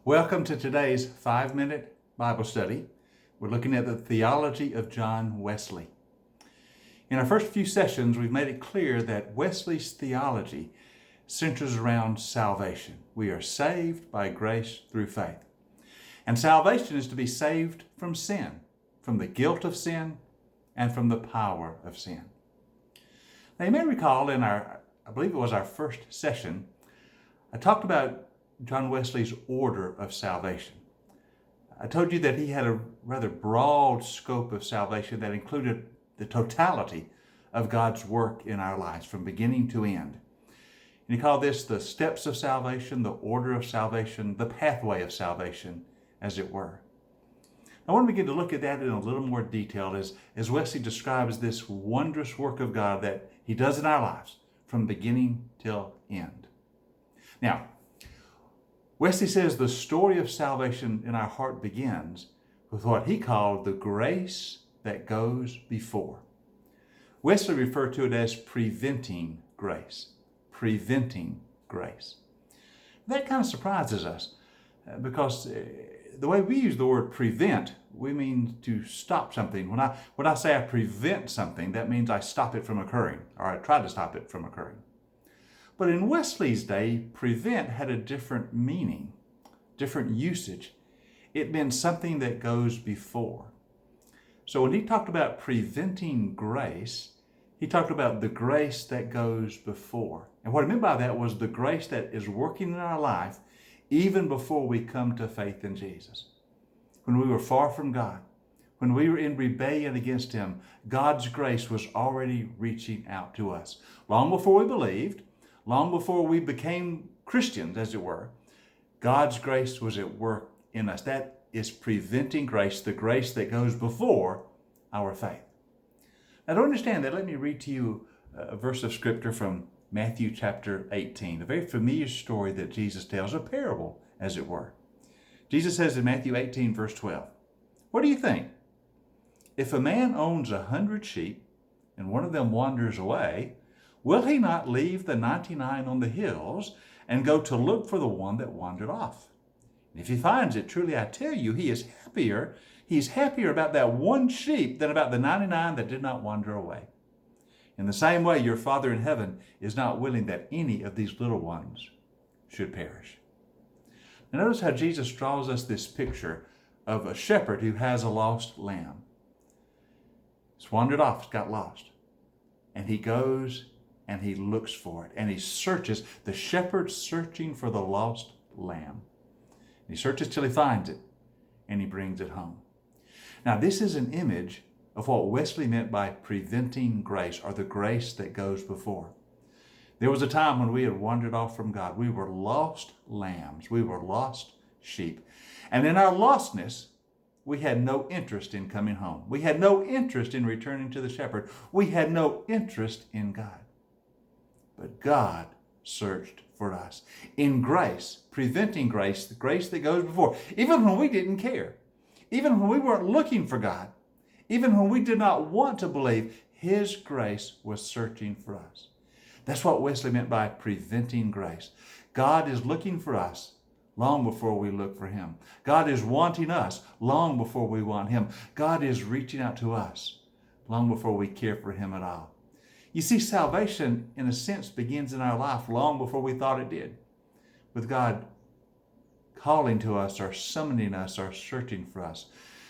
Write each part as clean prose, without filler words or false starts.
Welcome to today's 5-minute Bible study. We're looking at the theology of John Wesley. In our first few sessions, we've made it clear that Wesley's theology centers around salvation. We are saved by grace through faith. And salvation is to be saved from sin, from the guilt of sin, and from the power of sin. Now you may recall in I believe it was our first session, I talked about John Wesley's order of salvation. I told you that he had a rather broad scope of salvation that included the totality of God's work in our lives from beginning to end. And he called this the steps of salvation, the order of salvation, the pathway of salvation, as it were. I want to begin to look at that in a little more detail as Wesley describes this wondrous work of God that he does in our lives from beginning till end. Now, Wesley says the story of salvation in our heart begins with what he called the grace that goes before. Wesley referred to it as preventing grace. Preventing grace. That kind of surprises us because the way we use the word prevent, we mean to stop something. When I say I prevent something, that means I stop it from occurring, or I try to stop it from occurring. But in Wesley's day, prevent had a different meaning, different usage. It meant something that goes before. So when he talked about preventing grace, he talked about the grace that goes before. And what I meant by that was the grace that is working in our life even before we come to faith in Jesus. When we were far from God, when we were in rebellion against Him, God's grace was already reaching out to us. Long before we believed, long before we became Christians, as it were, God's grace was at work in us. That is preventing grace, the grace that goes before our faith. Now, to understand that, let me read to you a verse of Scripture from Matthew chapter 18, a very familiar story that Jesus tells, a parable, as it were. Jesus says in Matthew 18, verse 12, "What do you think? If a man owns 100 sheep and one of them wanders away, will he not leave the 99 on the hills and go to look for the one that wandered off? And if he finds it, truly I tell you, he's happier about that one sheep than about the 99 that did not wander away. In the same way, your Father in heaven is not willing that any of these little ones should perish." Now notice how Jesus draws us this picture of a shepherd who has a lost lamb. It's wandered off, it's got lost. And he goes and he looks for it, and he searches, the shepherd searching for the lost lamb. And he searches till he finds it, and he brings it home. Now, this is an image of what Wesley meant by preventing grace, or the grace that goes before. There was a time when we had wandered off from God. We were lost lambs. We were lost sheep. And in our lostness, we had no interest in coming home. We had no interest in returning to the shepherd. We had no interest in God. But God searched for us in grace, preventing grace, the grace that goes before, even when we didn't care, even when we weren't looking for God, even when we did not want to believe. His grace was searching for us. That's what Wesley meant by preventing grace. God is looking for us long before we look for Him. God is wanting us long before we want Him. God is reaching out to us long before we care for Him at all. You see, salvation, in a sense, begins in our life long before we thought it did, with God calling to us or summoning us or searching for us.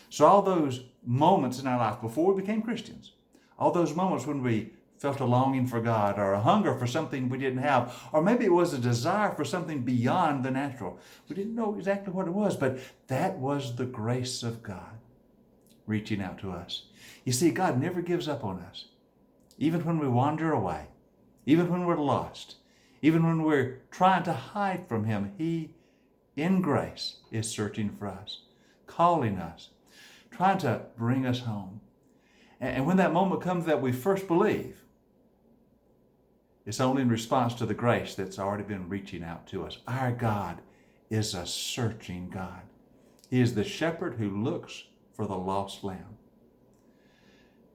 So all those moments in our life before we became Christians, all those moments when we felt a longing for God or a hunger for something we didn't have, or maybe it was a desire for something beyond the natural. We didn't know exactly what it was, but that was the grace of God reaching out to us. You see, God never gives up on us. Even when we wander away, even when we're lost, even when we're trying to hide from Him, He, in grace, is searching for us, calling us, trying to bring us home. And when that moment comes that we first believe, it's only in response to the grace that's already been reaching out to us. Our God is a searching God. He is the shepherd who looks for the lost lamb.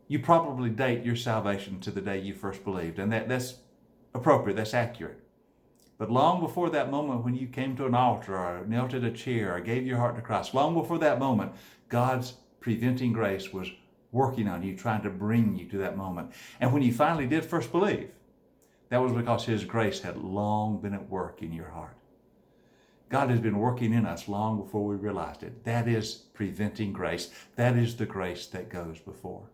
You probably date your salvation to the day you first believed, and that's appropriate, that's accurate. But long before that moment when you came to an altar or knelt at a chair or gave your heart to Christ, long before that moment, God's preventing grace was working on you, trying to bring you to that moment. And when you finally did first believe, that was because His grace had long been at work in your heart. God has been working in us long before we realized it. That is preventing grace. That is the grace that goes before.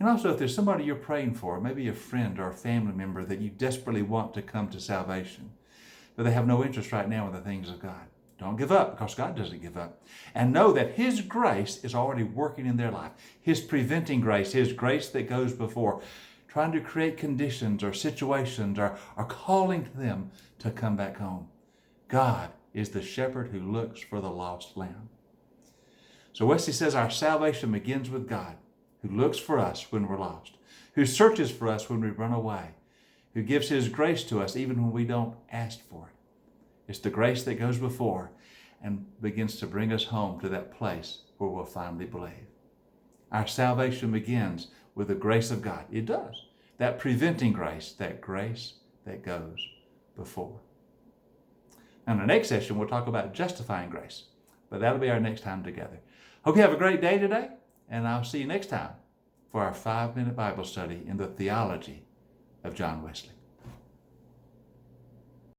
And also, if there's somebody you're praying for, maybe a friend or a family member that you desperately want to come to salvation, but they have no interest right now in the things of God, don't give up, because God doesn't give up. And know that His grace is already working in their life. His preventing grace, His grace that goes before, trying to create conditions or situations or calling to them to come back home. God is the shepherd who looks for the lost lamb. So Wesley says our salvation begins with God, who looks for us when we're lost, who searches for us when we run away, who gives His grace to us even when we don't ask for it. It's the grace that goes before and begins to bring us home to that place where we'll finally believe. Our salvation begins with the grace of God. It does. That preventing grace that goes before. Now, in the next session, we'll talk about justifying grace, but that'll be our next time together. Hope you have a great day today, and I'll see you next time for our 5-minute Bible study in the theology of John Wesley.